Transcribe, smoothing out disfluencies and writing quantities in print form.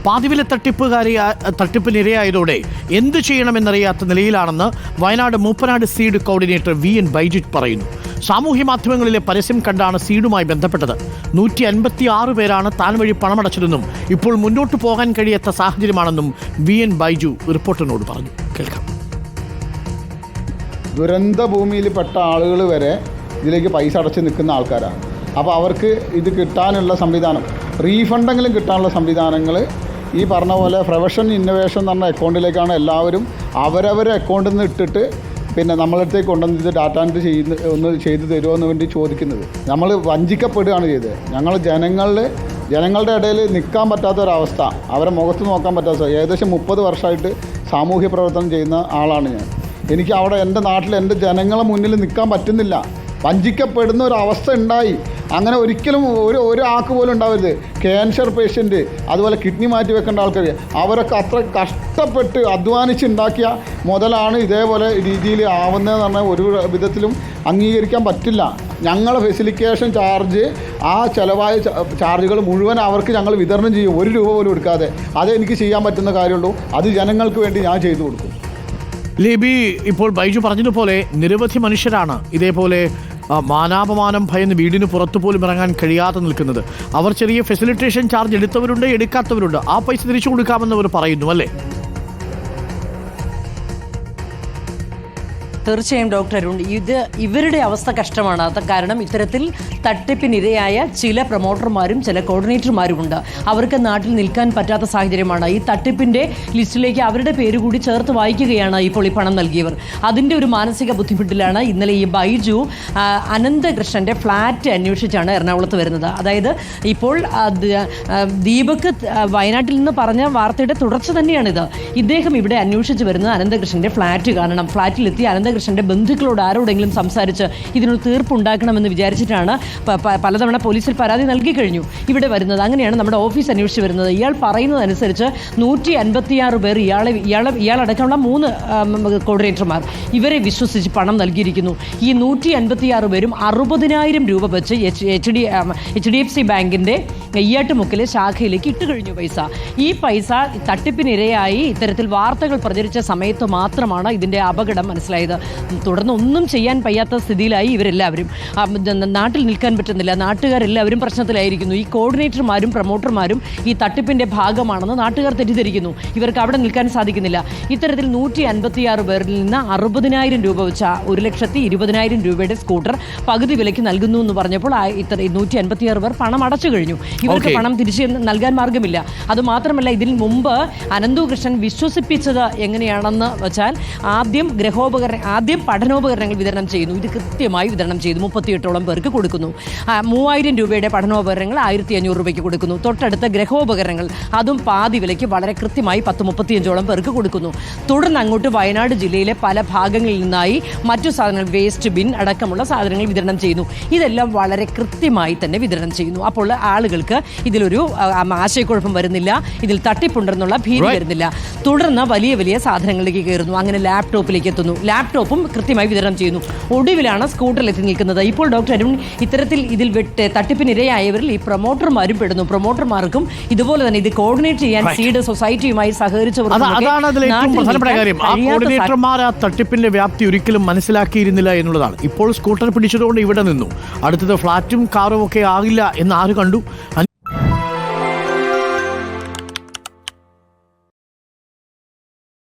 പാതിവില തട്ടിപ്പിനിരയായതോടെ എന്തു ചെയ്യണമെന്നറിയാത്ത നിലയിലാണെന്ന് Wayanad Mooppanad seed coordinator VN ബൈജിത്ത് പറയുന്നു. സാമൂഹ്യ മാധ്യമങ്ങളിലെ പരസ്യം കണ്ടാണ് സീഡുമായി ബന്ധപ്പെട്ടത്. 156 പേരാണ് താൻ വഴി പണമടച്ചതെന്നും ഇപ്പോൾ മുന്നോട്ട് പോകാൻ കഴിയാത്ത സാഹചര്യമാണെന്നും VN ബൈജു റിപ്പോർട്ടറിനോട് പറഞ്ഞു. കേൾക്കാം. ദുരന്ത ഭൂമിയിൽപ്പെട്ട ആളുകൾ വരെ ഇതിലേക്ക് പൈസ അടച്ച് നിൽക്കുന്ന ആൾക്കാരാണ്. അപ്പോൾ അവർക്ക് ഇത് കിട്ടാനുള്ള സംവിധാനം, റീഫണ്ടെങ്കിലും കിട്ടാനുള്ള സംവിധാനങ്ങൾ ഈ പറഞ്ഞ പോലെ പ്രൊഫഷൻ ഇന്നോവേഷൻ എന്ന് പറഞ്ഞ അക്കൗണ്ടിലേക്കാണ് എല്ലാവരും അവരവരെ അക്കൗണ്ടിൽ നിന്ന് ഇട്ടിട്ട് പിന്നെ നമ്മളടുത്തേക്ക് കൊണ്ടുവന്ന് ഇത് ഡാറ്റ എൻട്രി ഒന്ന് ചെയ്ത് തരുമോ എന്ന് വേണ്ടി ചോദിക്കുന്നത്. നമ്മൾ വഞ്ചിക്കപ്പെടുകയാണ് ചെയ്തത്. ഞങ്ങൾ ജനങ്ങളുടെ ഇടയിൽ നിൽക്കാൻ പറ്റാത്തൊരവസ്ഥ, അവരെ മുഖത്ത് നോക്കാൻ പറ്റാത്ത, ഏകദേശം 30 വർഷമായിട്ട് സാമൂഹ്യ പ്രവർത്തനം ചെയ്യുന്ന ആളാണ് ഞാൻ. എനിക്ക് അവിടെ എൻ്റെ നാട്ടിൽ എൻ്റെ ജനങ്ങളെ മുന്നിൽ നിൽക്കാൻ പറ്റുന്നില്ല. വഞ്ചിക്കപ്പെടുന്ന ഒരവസ്ഥ ഉണ്ടായി. അങ്ങനെ ഒരിക്കലും ഒരാൾക്ക് പോലും ഉണ്ടാവരുത്. ക്യാൻസർ പേഷ്യൻറ്റ്, അതുപോലെ കിഡ്നി മാറ്റി വെക്കേണ്ട ആൾക്കാർ, അവരൊക്കെ അത്ര കഷ്ടപ്പെട്ട് അധ്വാനിച്ചുണ്ടാക്കിയ മുതലാണ് ഇതേപോലെ രീതിയിൽ ആവുന്നതെന്ന് പറഞ്ഞാൽ ഒരു വിധത്തിലും അംഗീകരിക്കാൻ പറ്റില്ല. ഞങ്ങളെ ഫെസിലിറ്റേഷൻ ചാർജ്, ആ ചിലവായ ചാർജുകൾ മുഴുവൻ അവർക്ക് ഞങ്ങൾ വിതരണം ചെയ്യും, 1 രൂപ പോലും എടുക്കാതെ. അതേ എനിക്ക് ചെയ്യാൻ പറ്റുന്ന കാര്യമുള്ളൂ. അത് ജനങ്ങൾക്ക് വേണ്ടി ഞാൻ ചെയ്തു കൊടുക്കും. ലിബി, ഇപ്പോൾ ബൈജു പറഞ്ഞതുപോലെ നിരവധി മനുഷ്യരാണ് ഇതേപോലെ മാനാപമാനം ഭയന്ന് വീടിന് പുറത്തു പോലും ഇറങ്ങാൻ കഴിയാതെ നിൽക്കുന്നത്. അവർ ചെറിയ ഫെസിലിറ്റേഷൻ ചാർജ് എടുത്തവരുണ്ട്, എടുക്കാത്തവരുണ്ട്. ആ പൈസ തിരിച്ചു കൊടുക്കാമെന്ന് അവർ പറയുന്നു, അല്ലേ? തീർച്ചയായും ഡോക്ടർ അരുൺ, ഇവരുടെ അവസ്ഥ കഷ്ടമാണ്. കാരണം ഇത്തരത്തിൽ തട്ടിപ്പിനിരയായ ചില പ്രൊമോട്ടർമാരും ചില കോർഡിനേറ്റർമാരുമുണ്ട്. അവർക്ക് നാട്ടിൽ നിൽക്കാൻ പറ്റാത്ത സാഹചര്യമാണ്. ഈ തട്ടിപ്പിൻ്റെ ലിസ്റ്റിലേക്ക് അവരുടെ പേര് കൂടി ചേർത്ത് വായിക്കുകയാണ് ഇപ്പോൾ ഈ പണം നൽകിയവർ. അതിൻ്റെ ഒരു മാനസിക ബുദ്ധിമുട്ടിലാണ് ഇന്നലെ ഈ ബൈജു അനന്തകൃഷ്ണൻ്റെ ഫ്ലാറ്റ് അന്വേഷിച്ചാണ് എറണാകുളത്ത് വരുന്നത്. അതായത് ഇപ്പോൾ ദീപക് വയനാട്ടിൽ നിന്ന് പറഞ്ഞ വാർത്തയുടെ തുടർച്ച തന്നെയാണിത്. ഇദ്ദേഹം ഇവിടെ അന്വേഷിച്ച് വരുന്നത് അനന്തകൃഷ്ണൻ്റെ ഫ്ലാറ്റ് കാണണം. ഫ്ലാറ്റിലെത്തി അനന്തകൃഷ്ണന്റെ ബന്ധുക്കളോട് ആരോടെങ്കിലും സംസാരിച്ച് ഇതിനൊരു തീർപ്പുണ്ടാക്കണമെന്ന് വിചാരിച്ചിട്ടാണ് പലതവണ പോലീസിൽ പരാതി നൽകി കഴിഞ്ഞു ഇവിടെ വരുന്നത്. അങ്ങനെയാണ് നമ്മുടെ ഓഫീസ് അന്വേഷിച്ച് വരുന്നത്. ഇയാൾ പറയുന്നതനുസരിച്ച് 156 പേർ ഇയാളടക്കമുള്ള 3 കോർഡിനേറ്റർമാർ ഇവരെ വിശ്വസിച്ച് പണം നൽകിയിരിക്കുന്നു. ഈ 156 പേരും 60,000 രൂപ വെച്ച് HDFC ബാങ്കിൻ്റെ നെയ്യാട്ടുമുക്കിലെ ശാഖയിലേക്ക് ഇട്ട് കഴിഞ്ഞു പൈസ. ഈ പൈസ തട്ടിപ്പിനിരയായി ഇത്തരത്തിൽ വാർത്തകൾ പ്രചരിച്ച സമയത്ത് മാത്രമാണ് ഇതിൻ്റെ അപകടം മനസ്സിലായത്. തുടർന്ന് ഒന്നും ചെയ്യാൻ വയ്യാത്ത സ്ഥിതിയിലായി ഇവരെല്ലാവരും. നാട്ടിൽ നിൽക്കാൻ പറ്റുന്നില്ല. നാട്ടുകാരെല്ലാവരും പ്രശ്നത്തിലായിരിക്കുന്നു. ഈ കോർഡിനേറ്റർമാരും പ്രൊമോട്ടർമാരും ഈ തട്ടിപ്പിൻ്റെ ഭാഗമാണെന്ന് നാട്ടുകാർ തെറ്റിദ്ധരിക്കുന്നു. ഇവർക്ക് അവിടെ നിൽക്കാൻ സാധിക്കുന്നില്ല. ഇത്തരത്തിൽ 156 പേരിൽ നിന്ന് 60,000 രൂപ വെച്ച 1,20,000 രൂപയുടെ സ്കൂട്ടർ പകുതി വിലയ്ക്ക് നൽകുന്നു എന്ന് പറഞ്ഞപ്പോൾ 156 പേർ പണം അടച്ചു കഴിഞ്ഞു. ഇവർക്ക് പണം തിരിച്ച് നൽകാൻ മാർഗമില്ല. അതുമാത്രമല്ല, ഇതിന് മുമ്പ് അനന്തകൃഷ്ണൻ വിശ്വസിപ്പിച്ചത് എങ്ങനെയാണെന്ന് വെച്ചാൽ ആദ്യം പഠനോപകരണങ്ങൾ വിതരണം ചെയ്യുന്നു. ഇത് കൃത്യമായി വിതരണം ചെയ്തു. 38ഓളം പേർക്ക് കൊടുക്കുന്നു. 3,000 രൂപയുടെ പഠനോപകരണങ്ങൾ 1,500 രൂപയ്ക്ക് കൊടുക്കുന്നു. തൊട്ടടുത്ത ഗ്രഹോപകരണങ്ങൾ അതും പാതി വിലയ്ക്ക് വളരെ കൃത്യമായി 35ഓളം പേർക്ക് കൊടുക്കുന്നു. തുടർന്ന് അങ്ങോട്ട് വയനാട് ജില്ലയിലെ പല ഭാഗങ്ങളിൽ നിന്നായി മറ്റു സാധനങ്ങൾ, വേസ്റ്റ് ബിൻ അടക്കമുള്ള സാധനങ്ങൾ വിതരണം ചെയ്യുന്നു. ഇതെല്ലാം വളരെ കൃത്യമായി തന്നെ വിതരണം ചെയ്യുന്നു. അപ്പോൾ ആളുകൾക്ക് ഇതിലൊരു ആശയക്കുഴപ്പം വരുന്നില്ല, ഇതിൽ തട്ടിപ്പുണ്ടെന്നുള്ള ഭീതി വരുന്നില്ല. തുടർന്ന് വലിയ വലിയ സാധനങ്ങളിലേക്ക് കയറുന്നു. അങ്ങനെ ലാപ്ടോപ്പിലേക്ക് എത്തുന്നു. ലാപ്ടോപ്പും കൃത്യമായി വിതരണം ചെയ്യുന്നു. ഒടുവിലാണ് സ്കൂട്ടറിൽ എത്തി നിൽക്കുന്നത്. ഇപ്പോൾ ഡോക്ടർ അരുൺ, ഇത്തരത്തിൽ ഇതിൽ തട്ടിപ്പിനിരയായവരിൽ ഈ പ്രൊമോട്ടർമാരും പെടുന്നു. പ്രൊമോട്ടർമാർക്കും ഇതുപോലെ തന്നെ ഇത് കോർഡിനേറ്റ് ചെയ്യാൻ സീഡ് സൊസൈറ്റിയുമായി സഹകരിച്ചവർ കോർഡിനേറ്റർമാർ ആ തട്ടിപ്പിന്റെ വ്യാപ്തി ഒരിക്കലും മനസ്സിലാക്കിയിരുന്നില്ല എന്നുള്ളതാണ്. ഇപ്പോൾ സ്കൂട്ടർ പിടിച്ചതുകൊണ്ട് ഇവിടെ നിന്നു. അടുത്തത് ഫ്ളാറ്റും കാറും ഒക്കെ ആകില്ല എന്ന് ആര് കണ്ടു?